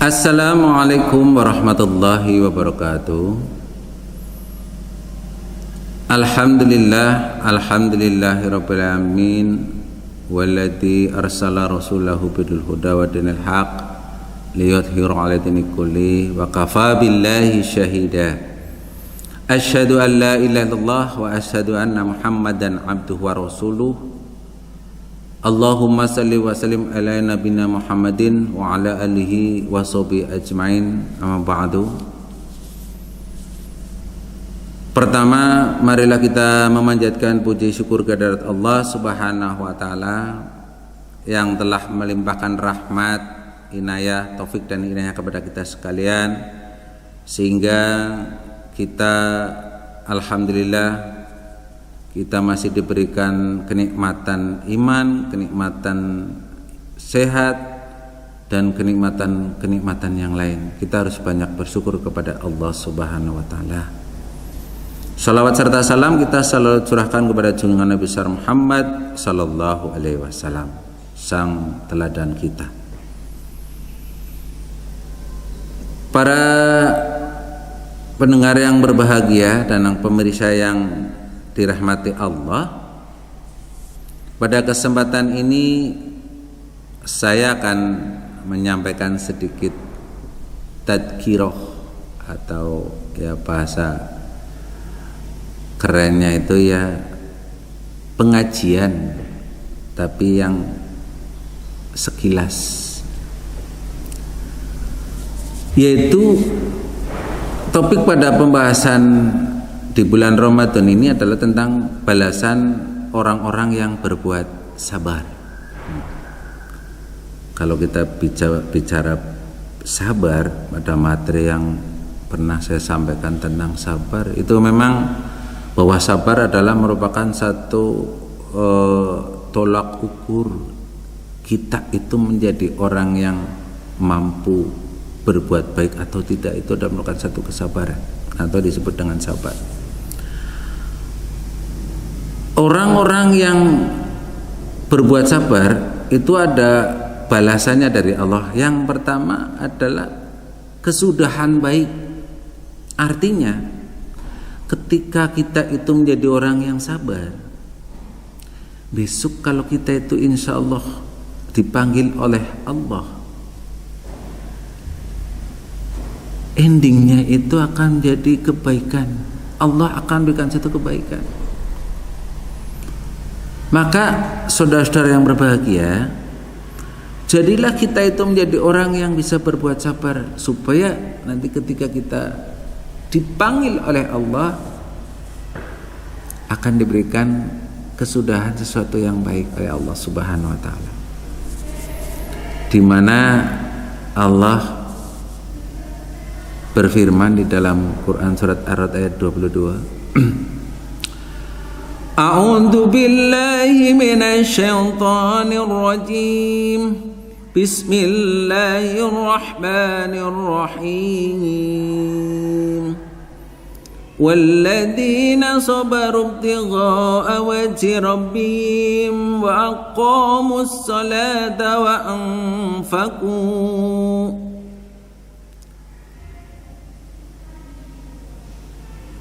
Assalamualaikum warahmatullahi wabarakatuh. Alhamdulillahirabbil alamin walladzi arsala rasulahu bil huda wa dinil haq liyudhhira 'ala dini kulli wa kafa billahi syahida. Asyhadu an la ilaha illallah wa asyhadu anna Muhammadan abduhu wa rasuluh. Allahumma salli wa sallim ala nabina Muhammadin wa ala alihi wa sahbihi ajmain, amma ba'du. Pertama, marilah kita memanjatkan puji syukur kehadirat Allah Subhanahu wa taala yang telah melimpahkan rahmat, inayah, taufik dan inayah kepada kita sekalian, sehingga kita alhamdulillah kita masih diberikan kenikmatan iman, kenikmatan sehat, dan kenikmatan yang lain. Kita harus banyak bersyukur kepada Allah Subhanahu wa taala. Salawat serta salam kita selalu curahkan kepada junjungan Nabi besar Muhammad sallallahu alaihi wasallam, sang teladan kita. Para pendengar yang berbahagia dan pemirsa yang dirahmati Allah, pada kesempatan ini saya akan menyampaikan sedikit tadkiroh, atau ya bahasa kerennya itu ya pengajian, tapi yang sekilas, yaitu topik pada pembahasan di bulan Ramadan ini adalah tentang balasan orang-orang yang berbuat sabar. Kalau kita bicara sabar, pada materi yang pernah saya sampaikan tentang sabar, itu memang bahwa sabar adalah merupakan satu tolak ukur kita itu menjadi orang yang mampu berbuat baik atau tidak. Itu adalah merupakan satu kesabaran atau disebut dengan sabar. Orang-orang yang berbuat sabar itu ada balasannya dari Allah. Yang pertama adalah kesudahan baik. Artinya ketika kita itu menjadi orang yang sabar, besok kalau kita itu insya Allah dipanggil oleh Allah, endingnya itu akan jadi kebaikan. Allah akan berikan satu kebaikan. Maka saudara-saudara yang berbahagia, jadilah kita itu menjadi orang yang bisa berbuat sabar, supaya nanti ketika kita dipanggil oleh Allah akan diberikan kesudahan sesuatu yang baik oleh Allah Subhanahu wa taala. Di mana Allah berfirman di dalam Quran surat Ar-Ra'd ayat 22. A'udzu billahi minasy syaithanir rajim. Bismillahirrahmanirrahim. Walladzina sabaru ibtigha'a wajhi rabbihim wa aqamus salata wa anfaqu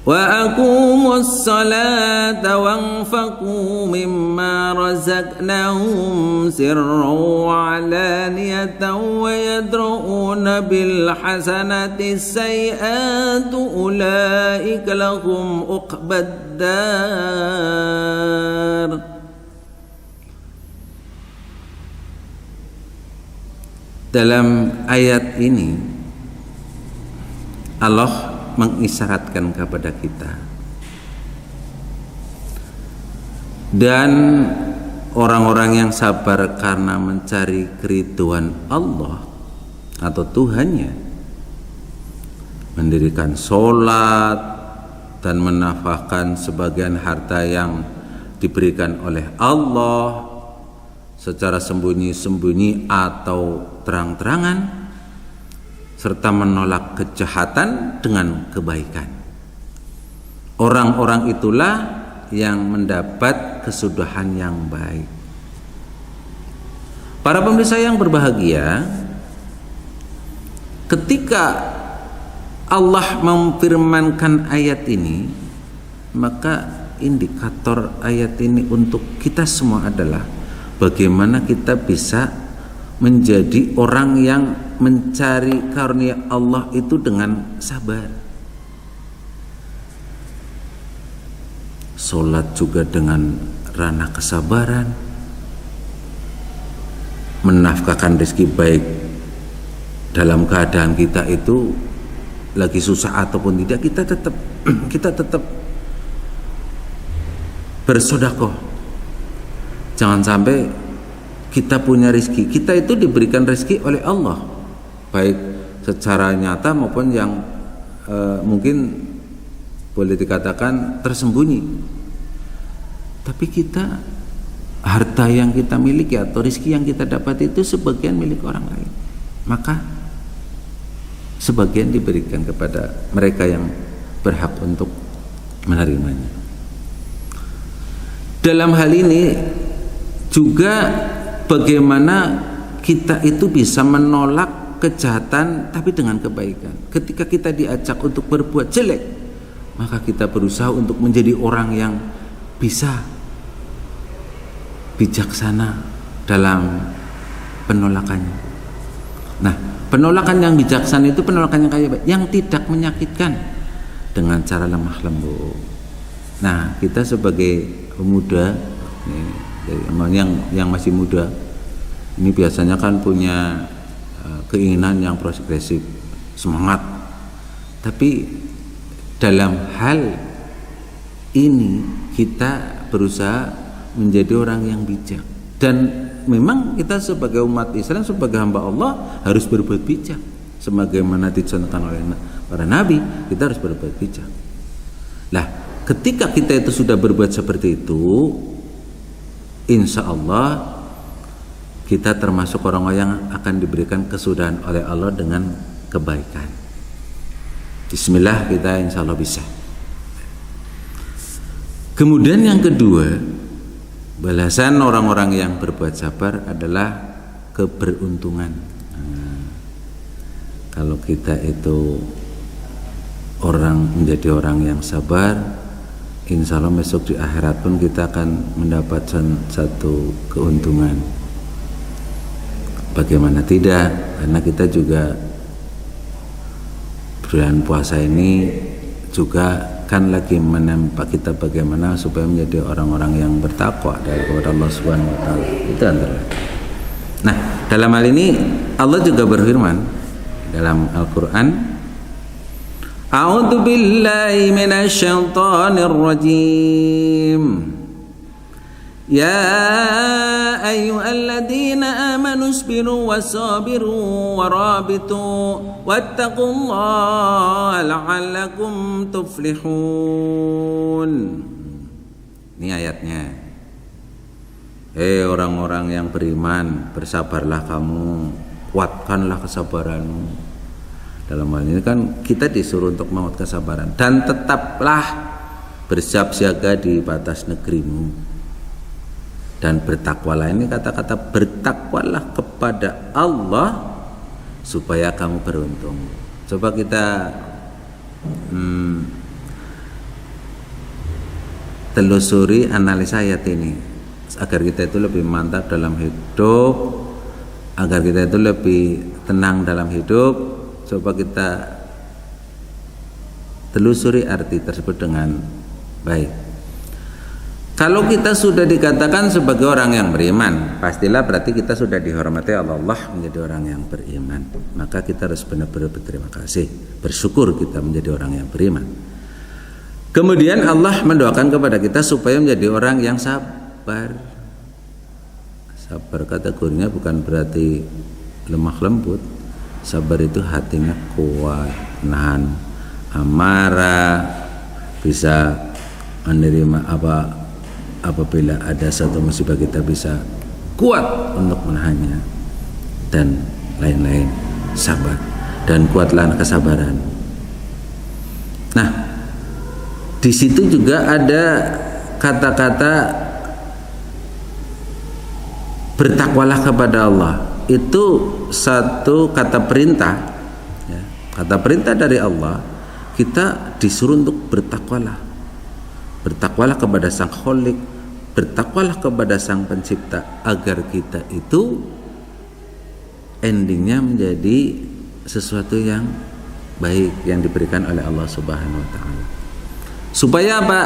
وَأَقِيمُوا الصَّلَاةَ وَأَنفِقُوا مِمَّا رَزَقْنَاهُمْ سِرًّا وَعَلَانِيَةً وَيَدْرَءُونَ بِالْحَسَنَةِ السَّيِّئَةَ أُولَئِكَ لَهُمْ عُقْبَى الدَّارِ. Dalam ayat ini Allah mengisyaratkan kepada kita, dan orang-orang yang sabar karena mencari keridhaan Allah atau Tuhannya, mendirikan sholat dan menafkahkan sebagian harta yang diberikan oleh Allah secara sembunyi-sembunyi atau terang-terangan, serta menolak kejahatan dengan kebaikan. Orang-orang itulah yang mendapat kesudahan yang baik. Para pemirsa yang berbahagia, ketika Allah memfirmankan ayat ini, maka indikator ayat ini untuk kita semua adalah bagaimana kita bisa menjadi orang yang mencari karunia Allah itu dengan sabar. Sholat juga dengan ranah kesabaran, menafkahkan rezeki baik dalam keadaan kita itu lagi susah ataupun tidak, kita tetap bersedekah. Jangan sampai kita punya rezeki, kita itu diberikan rezeki oleh Allah, baik secara nyata maupun yang mungkin boleh dikatakan tersembunyi. Tapi kita, harta yang kita miliki atau rezeki yang kita dapat itu sebagian milik orang lain, maka sebagian diberikan kepada mereka yang berhak untuk menerimanya. Dalam hal ini juga bagaimana kita itu bisa menolak kejahatan tapi dengan kebaikan. Ketika kita diajak untuk berbuat jelek, maka kita berusaha untuk menjadi orang yang bisa bijaksana dalam penolakannya. Nah, penolakan yang bijaksana itu penolakan yang kayak yang tidak menyakitkan, dengan cara lemah lembut. Nah, kita sebagai pemuda yang masih muda ini biasanya kan punya keinginan yang progresif, semangat. Tapi dalam hal ini kita berusaha menjadi orang yang bijak, dan memang kita sebagai umat Islam, sebagai hamba Allah harus berbuat bijak sebagaimana dicontohkan oleh para nabi. Kita harus berbuat bijak. Nah, ketika kita itu sudah berbuat seperti itu, insya Allah kita termasuk orang-orang yang akan diberikan kesudahan oleh Allah dengan kebaikan. Bismillah, kita insya Allah bisa. Kemudian yang kedua, balasan orang-orang yang berbuat sabar adalah keberuntungan. Nah, kalau kita itu menjadi orang yang sabar, insya Allah besok di akhirat pun kita akan mendapatkan satu keuntungan. Bagaimana tidak, karena kita juga bulan puasa ini juga kan lagi menempa kita bagaimana supaya menjadi orang-orang yang bertakwa dari kepada Allah Subhanahu wa taala. Itu antara lain. Nah, dalam hal ini Allah juga berfirman dalam Al-Qur'an, A'udzu billahi minasyaitonir rajim. Ya ayyuhalladzina amanu isbiru wasabiru warabitu wattaqullaha la'allakum tuflihun. Ini ayatnya. Hei orang-orang yang beriman, bersabarlah kamu, kuatkanlah kesabaranmu. Dalam hal ini kan kita disuruh untuk menguatkan kesabaran, dan tetaplah bersiap-siaga di batas negerimu. Dan bertakwalah, ini kata-kata bertakwalah kepada Allah supaya kamu beruntung. Coba kita telusuri analisa ayat ini agar kita itu lebih mantap dalam hidup, agar kita itu lebih tenang dalam hidup. Coba kita telusuri arti tersebut dengan baik. Kalau kita sudah dikatakan sebagai orang yang beriman, pastilah berarti kita sudah dihormati oleh Allah menjadi orang yang beriman. Maka kita harus benar-benar berterima kasih, bersyukur kita menjadi orang yang beriman. Kemudian Allah mendoakan kepada kita supaya menjadi orang yang sabar. Sabar kategorinya bukan berarti lemah lembut. Sabar itu hatinya kuat, nahan amarah, bisa menerima apabila ada satu musibah kita bisa kuat untuk menahannya, dan lain-lain. Sabar dan kuatlah kesabaran. Nah, di situ juga ada kata-kata bertakwalah kepada Allah. Itu satu kata perintah Kata perintah dari Allah, kita disuruh untuk bertakwalah. Bertakwalah kepada Sang Khalik, bertakwalah kepada Sang Pencipta, agar kita itu endingnya menjadi sesuatu yang baik yang diberikan oleh Allah Subhanahu wa taala. Supaya apa?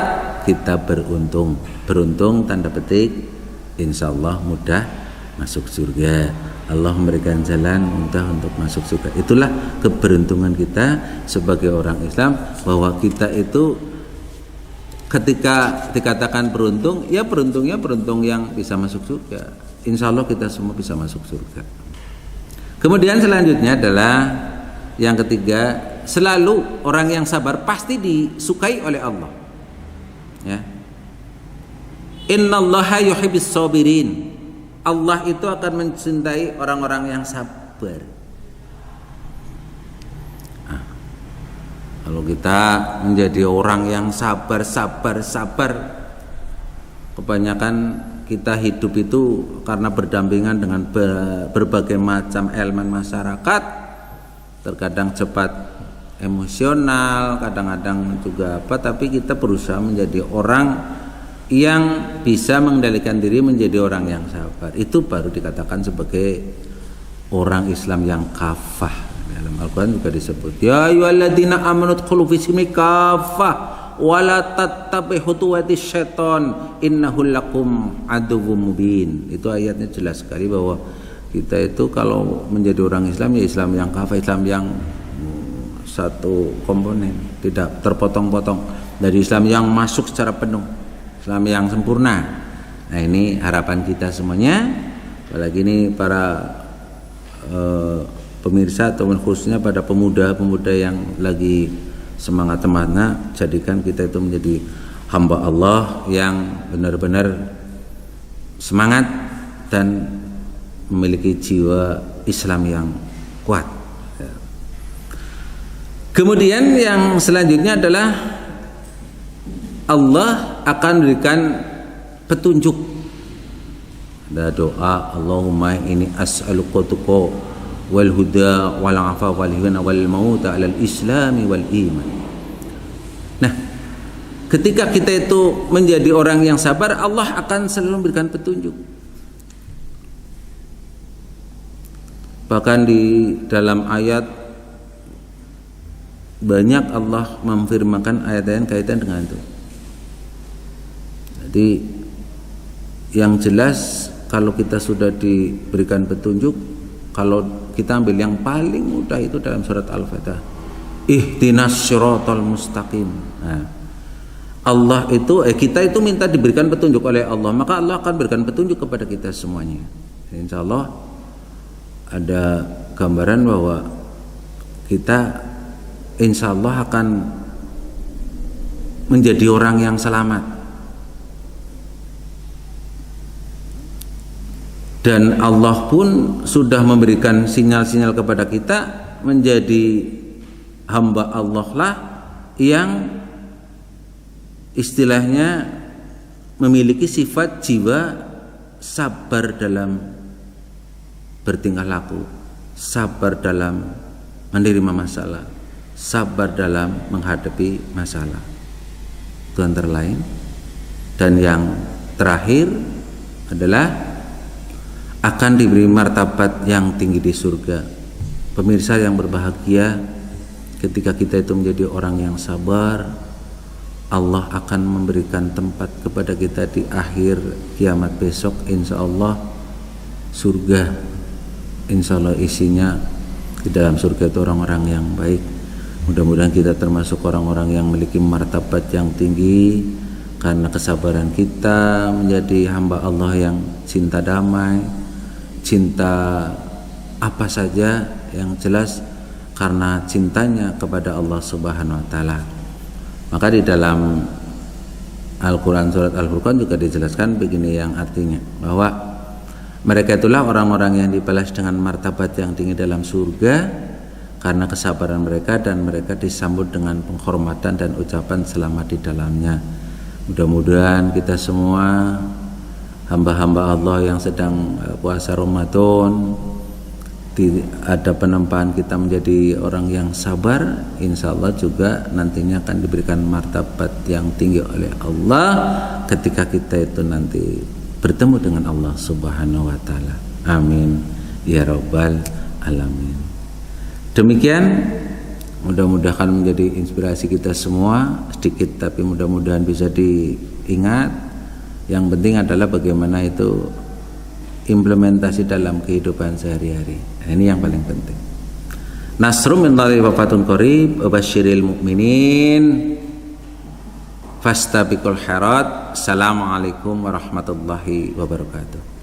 Kita beruntung. Beruntung tanda petik, insyaallah mudah masuk surga. Allah memberikan jalan mudah untuk masuk surga. Itulah keberuntungan kita sebagai orang Islam, bahwa kita itu ketika dikatakan beruntung, ya beruntungnya beruntung yang bisa masuk surga. Insya Allah kita semua bisa masuk surga. Kemudian selanjutnya adalah yang ketiga, selalu orang yang sabar pasti disukai oleh Allah. Ya. Innallaha yuhibbis sabirin. Allah itu akan mencintai orang-orang yang sabar. Nah, kalau kita menjadi orang yang sabar, kebanyakan kita hidup itu karena berdampingan dengan berbagai macam elemen masyarakat, terkadang cepat emosional, kadang-kadang juga apa, tapi kita berusaha menjadi orang yang bisa mengendalikan diri menjadi orang yang sabar. Itu baru dikatakan sebagai orang Islam yang kafah. Dalam Al-Quran juga disebut, ya ayyuhalladzina amanu dkhulu fi silmi kafah wa la tattabi'u khutuwatis syaiton innahu lakum aduwwum mubin. Itu ayatnya jelas sekali bahwa kita itu kalau menjadi orang Islam, ya Islam yang kafah, Islam yang satu komponen, tidak terpotong-potong, dari Islam yang masuk secara penuh, Islam yang sempurna. Nah, ini harapan kita semuanya, apalagi ini para pemirsa atau khususnya pada pemuda-pemuda yang lagi semangat-semangatnya, jadikan kita itu menjadi hamba Allah yang benar-benar semangat dan memiliki jiwa Islam yang kuat. Kemudian yang selanjutnya adalah Allah akan berikan petunjuk. Ada doa, Allahumma ini as'aluka tuqa wal huda wal afa wal hina wal mauta alal islami wal iman. Nah, ketika kita itu menjadi orang yang sabar, Allah akan selalu memberikan petunjuk. Bahkan di dalam ayat banyak Allah memfirmankan ayat-ayat kaitan dengan itu. Jadi yang jelas, kalau kita sudah diberikan petunjuk, kalau kita ambil yang paling mudah itu dalam surat Al-Fatihah, ihdinas syiratal mustaqim. Nah, Allah itu kita itu minta diberikan petunjuk oleh Allah, maka Allah akan berikan petunjuk kepada kita semuanya. Insya Allah ada gambaran bahwa kita insya Allah akan menjadi orang yang selamat, dan Allah pun sudah memberikan sinyal-sinyal kepada kita menjadi hamba Allah lah yang istilahnya memiliki sifat jiwa sabar dalam bertingkah laku, sabar dalam menerima masalah, sabar dalam menghadapi masalah. Itu antara lain. Dan yang terakhir adalah akan diberi martabat yang tinggi di surga. Pemirsa yang berbahagia, ketika kita itu menjadi orang yang sabar, Allah akan memberikan tempat kepada kita di akhir kiamat besok, insya Allah surga. Insya Allah isinya di dalam surga itu orang-orang yang baik. Mudah-mudahan kita termasuk orang-orang yang memiliki martabat yang tinggi karena kesabaran kita menjadi hamba Allah yang cinta damai, cinta apa saja yang jelas karena cintanya kepada Allah Subhanahu wa taala. Maka di dalam Al-Quran surat Al-Furqan juga dijelaskan begini, yang artinya bahwa mereka itulah orang-orang yang dibalas dengan martabat yang tinggi dalam surga karena kesabaran mereka, dan mereka disambut dengan penghormatan dan ucapan selamat di dalamnya. Mudah-mudahan kita semua hamba-hamba Allah yang sedang puasa Ramadan ada penempaan kita menjadi orang yang sabar, insya Allah juga nantinya akan diberikan martabat yang tinggi oleh Allah ketika kita itu nanti bertemu dengan Allah Subhanahu wa taala. Amin ya rabbal alamin. Demikian, mudah-mudahan menjadi inspirasi kita semua, sedikit tapi mudah-mudahan bisa diingat. Yang penting adalah bagaimana itu implementasi dalam kehidupan sehari-hari. Ini yang paling penting. Nasrum min Allahi wa fatun qarib wa basyiril mu'minin fastabiqul khairat. Assalamualaikum warahmatullahi wabarakatuh.